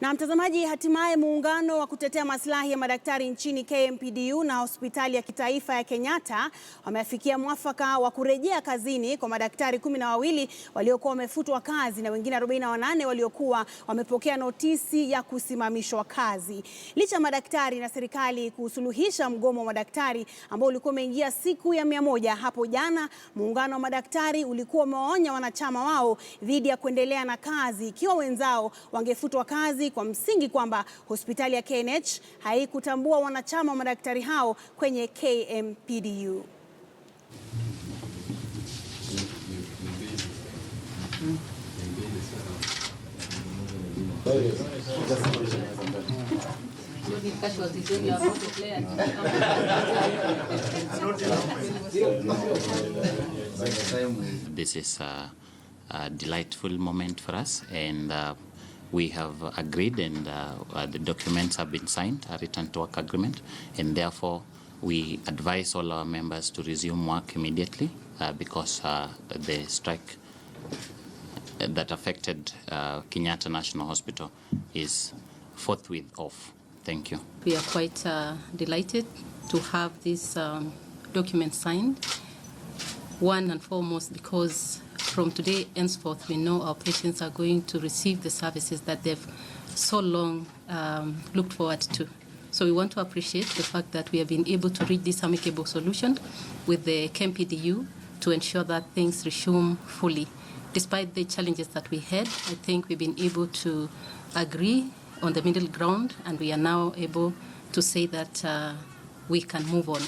Na mtazamaji, hatimaye muungano wa kutetea maslahi ya madaktari nchini KMPDU na hospitali ya kitaifa ya Kenyatta wameafikia muafaka wa kurejea kazini kwa madaktari 12 waliokuwa wamefutwa kazi na wengine 48 waliokuwa wamepokea notisi ya kusimamishwa kazi. Licha madaktari na serikali kusuluhisha mgomo wa madaktari ambao ulikuwa umeingia siku ya 100 hapo jana, muungano wa madaktari ulikuwa umewaonya wanachama wao dhidi ya kuendelea na kazi ikiwa wenzao wangefutwa kazi kwa msingi kwamba hospitali ya KNH haikutambua wanachama wa madaktari hao kwenye KMPDU. This is a delightful moment for us, and we have agreed, and the documents have been signed, a return to work agreement, and therefore we advise all our members to resume work immediately because the strike that affected Kenyatta National Hospital is forthwith off. Thank you. We are quite delighted to have this document signed. One and foremost because from today henceforth we know our patients are going to receive the services that they've so long looked forward to. So we want to appreciate the fact that we have been able to reach this amicable solution with the KMPDU to ensure that things resume fully. Despite the challenges that we had, I think we've been able to agree on the middle ground, and we are now able to say that we can move on.